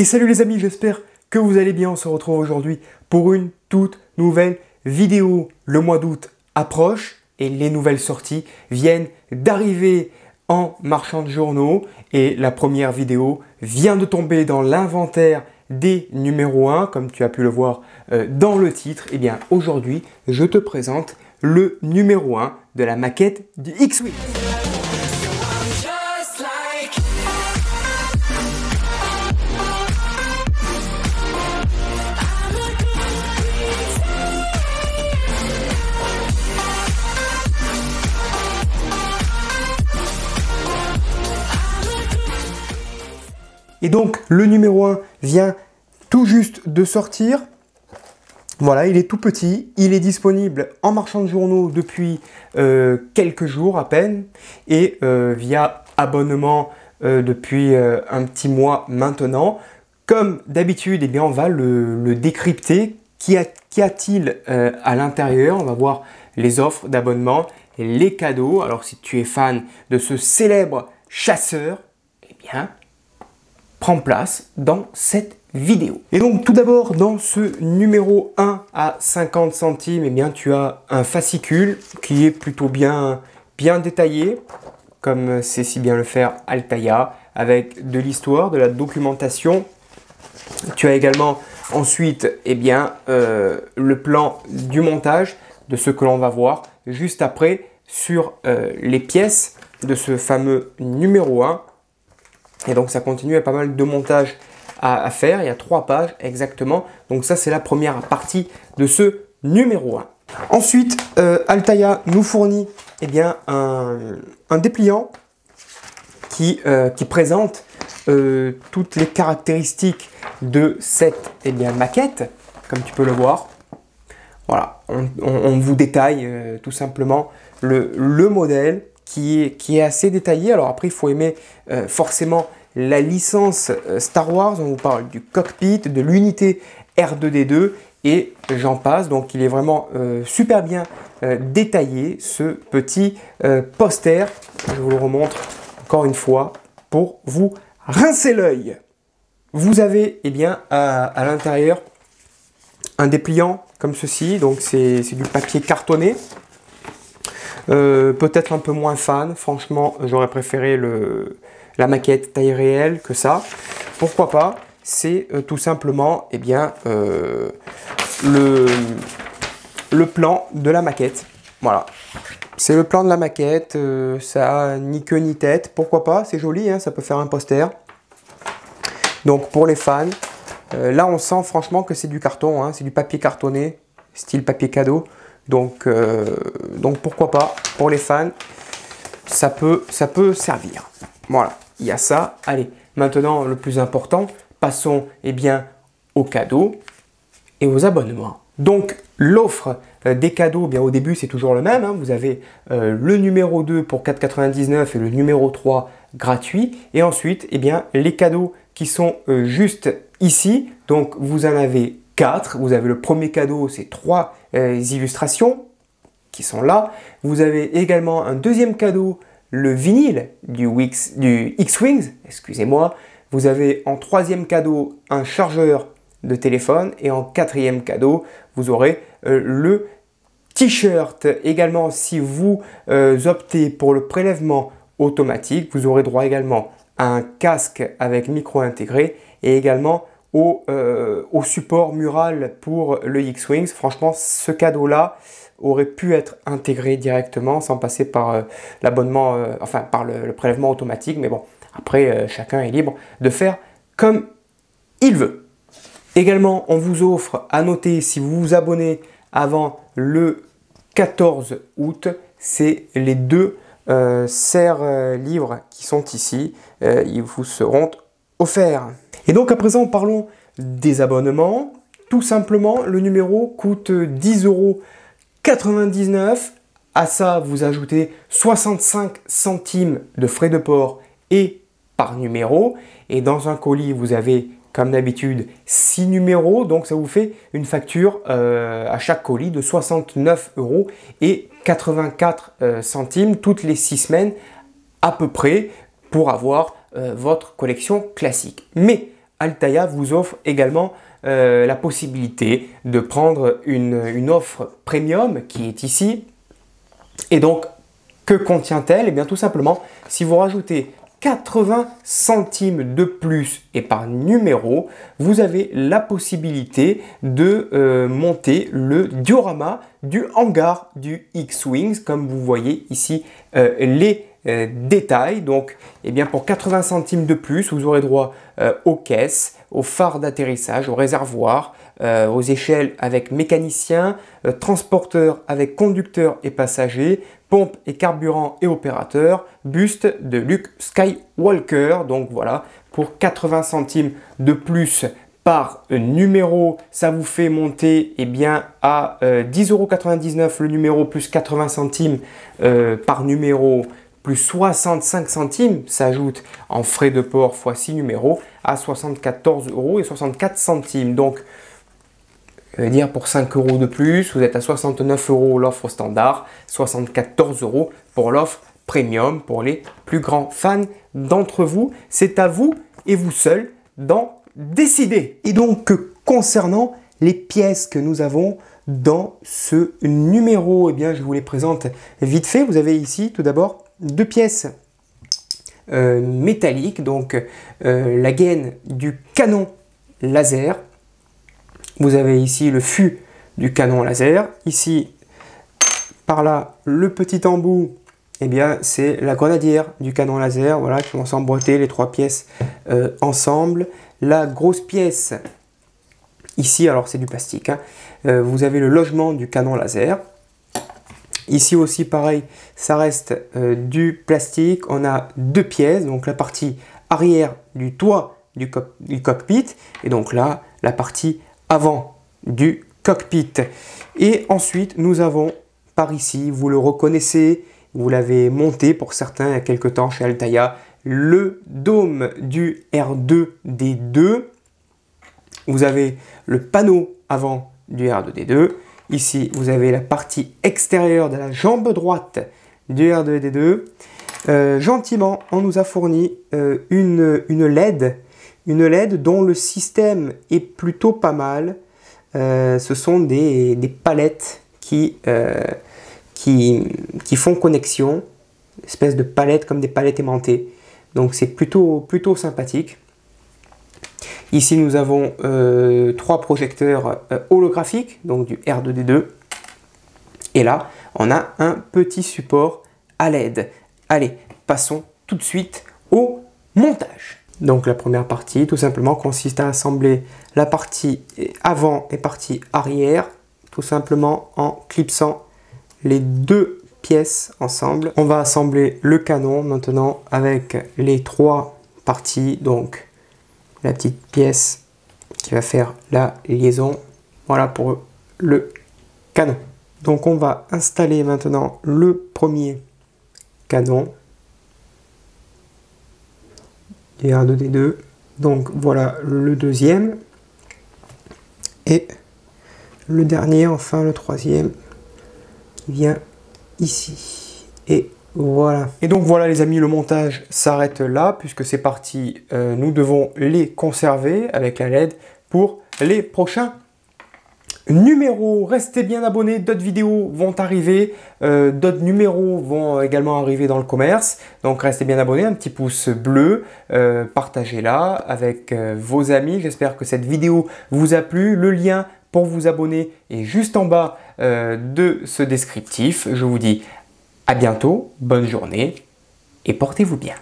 Et salut les amis, j'espère que vous allez bien. On se retrouve aujourd'hui pour une toute nouvelle vidéo. Le mois d'août approche et les nouvelles sorties viennent d'arriver en marchand de journaux. Et la première vidéo vient de tomber dans l'inventaire des numéros 1, comme tu as pu le voir dans le titre. Et bien aujourd'hui, je te présente le numéro 1 de la maquette du X-Wing. Et donc, le numéro 1 vient tout juste de sortir. Voilà, il est tout petit. Il est disponible en marchand de journaux depuis quelques jours à peine. Et via abonnement depuis un petit mois maintenant. Comme d'habitude, eh bien, on va le décrypter. Qu'y a-t-il à l'intérieur? On va voir les offres d'abonnement, les cadeaux. Alors, si tu es fan de ce célèbre chasseur, eh bien, prend place dans cette vidéo. Et donc tout d'abord dans ce numéro 1 à 50 centimes, eh bien tu as un fascicule qui est plutôt bien détaillé, comme c'est si bien le faire Altaïa, avec de l'histoire, de la documentation. Tu as également ensuite eh bien, le plan du montage de ce que l'on va voir juste après sur les pièces de ce fameux numéro 1. Et donc ça continue, il y a pas mal de montage à faire, il y a 3 pages exactement. Donc ça c'est la première partie de ce numéro 1. Ensuite, Altaïa nous fournit eh bien, un dépliant qui présente toutes les caractéristiques de cette eh bien, maquette, comme tu peux le voir. Voilà, on vous détaille tout simplement le modèle. Qui est assez détaillé. Alors après, il faut aimer forcément la licence Star Wars. On vous parle du cockpit, de l'unité R2D2 et j'en passe. Donc il est vraiment super bien détaillé, ce petit poster. Je vous le remontre encore une fois pour vous rincer l'œil. Vous avez eh bien, à l'intérieur un dépliant comme ceci. Donc c'est du papier cartonné. Peut-être un peu moins fan, franchement j'aurais préféré la maquette taille réelle que ça. Pourquoi pas? C'est tout simplement eh bien, le plan de la maquette. Voilà, c'est le plan de la maquette, ça a ni queue ni tête. Pourquoi pas? C'est joli, hein, ça peut faire un poster. Donc pour les fans, là on sent franchement que c'est du carton, hein, c'est du papier cartonné, style papier cadeau. Donc pourquoi pas, pour les fans, ça peut servir. Voilà, il y a ça. Allez, maintenant le plus important, passons eh bien, aux cadeaux et aux abonnements. Donc l'offre des cadeaux, bien, au début c'est toujours le même. Hein. Vous avez le numéro 2 pour 4,99 et le numéro 3 gratuit. Et ensuite, eh bien, les cadeaux qui sont juste ici. Donc vous en avez 4. Vous avez le premier cadeau, c'est 3 illustrations qui sont là. Vous avez également un deuxième cadeau, le vinyle du X-Wings, excusez-moi. Vous avez en troisième cadeau un chargeur de téléphone et en quatrième cadeau, vous aurez le t-shirt. Également, si vous optez pour le prélèvement automatique, vous aurez droit également à un casque avec micro intégré et également au support mural pour le X-Wings. Franchement, ce cadeau-là aurait pu être intégré directement sans passer par l'abonnement, enfin par le prélèvement automatique. Mais bon, après, chacun est libre de faire comme il veut. Également, on vous offre à noter, si vous vous abonnez avant le 14 août, c'est les 2 serre-livres qui sont ici. Ils vous seront offerts. Et donc à présent, parlons des abonnements. Tout simplement, le numéro coûte 10,99 €. À ça, vous ajoutez 65 centimes de frais de port et par numéro. Et dans un colis, vous avez, comme d'habitude, 6 numéros. Donc ça vous fait une facture à chaque colis de 69,84 € toutes les 6 semaines à peu près pour avoir votre collection classique. Mais Altaïa vous offre également la possibilité de prendre une offre premium qui est ici. Et donc, que contient-elle? Eh bien, tout simplement, si vous rajoutez 80 centimes de plus et par numéro, vous avez la possibilité de monter le diorama du hangar du X-Wings, comme vous voyez ici les détails. Donc, eh bien, pour 80 centimes de plus, vous aurez droit aux caisses, aux phares d'atterrissage, au réservoir, aux échelles avec mécanicien, transporteur avec conducteur et passager, pompe et carburant et opérateur, buste de Luke Skywalker. Donc voilà, pour 80 centimes de plus par numéro, ça vous fait monter eh bien, à 10,99 € le numéro plus 80 centimes par numéro plus 65 centimes s'ajoute en frais de port x 6 numéros à 74,64 €. Donc, dire pour 5 € de plus, vous êtes à 69 € l'offre standard, 74 € pour l'offre premium pour les plus grands fans d'entre vous. C'est à vous et vous seul d'en décider. Et donc, concernant les pièces que nous avons dans ce numéro, eh bien, je vous les présente vite fait. Vous avez ici tout d'abord 2 pièces métalliques, donc la gaine du canon laser. Vous avez ici le fût du canon laser. Ici, par là, le petit embout, eh bien, c'est la grenadière du canon laser. Voilà, qui vont s'emboîter les 3 pièces ensemble. La grosse pièce, ici, alors c'est du plastique, hein, vous avez le logement du canon laser. Ici aussi, pareil, ça reste du plastique. On a 2 pièces, donc la partie arrière du toit du cockpit, et donc là, la partie avant du cockpit. Et ensuite, nous avons par ici, vous le reconnaissez, vous l'avez monté pour certains il y a quelques temps chez Altaïa, le dôme du R2D2. Vous avez le panneau avant du R2D2. Ici, vous avez la partie extérieure de la jambe droite du R2D2. Gentiment, on nous a fourni une LED dont le système est plutôt pas mal. Ce sont des palettes qui font connexion, espèce de palettes comme des palettes aimantées. Donc c'est plutôt sympathique. Ici nous avons 3 projecteurs holographiques, donc du R2D2. Et là, on a un petit support à LED. Allez, passons tout de suite au montage. Donc la première partie, tout simplement, consiste à assembler la partie avant et partie arrière, tout simplement en clipsant les 2 pièces ensemble. On va assembler le canon maintenant avec les 3 parties, donc la petite pièce qui va faire la liaison. Voilà pour le canon. Donc on va installer maintenant le premier canon du R2D2. Donc voilà le deuxième. Et le dernier, enfin le troisième, qui vient ici. Et voilà. Et donc voilà les amis, le montage s'arrête là, puisque ces parties, nous devons les conserver avec la LED pour les prochains numéros. Restez bien abonnés, d'autres vidéos vont arriver, d'autres numéros vont également arriver dans le commerce. Donc restez bien abonnés, un petit pouce bleu, partagez-la avec vos amis. J'espère que cette vidéo vous a plu. Le lien pour vous abonner est juste en bas de ce descriptif. Je vous dis à bientôt, bonne journée et portez-vous bien.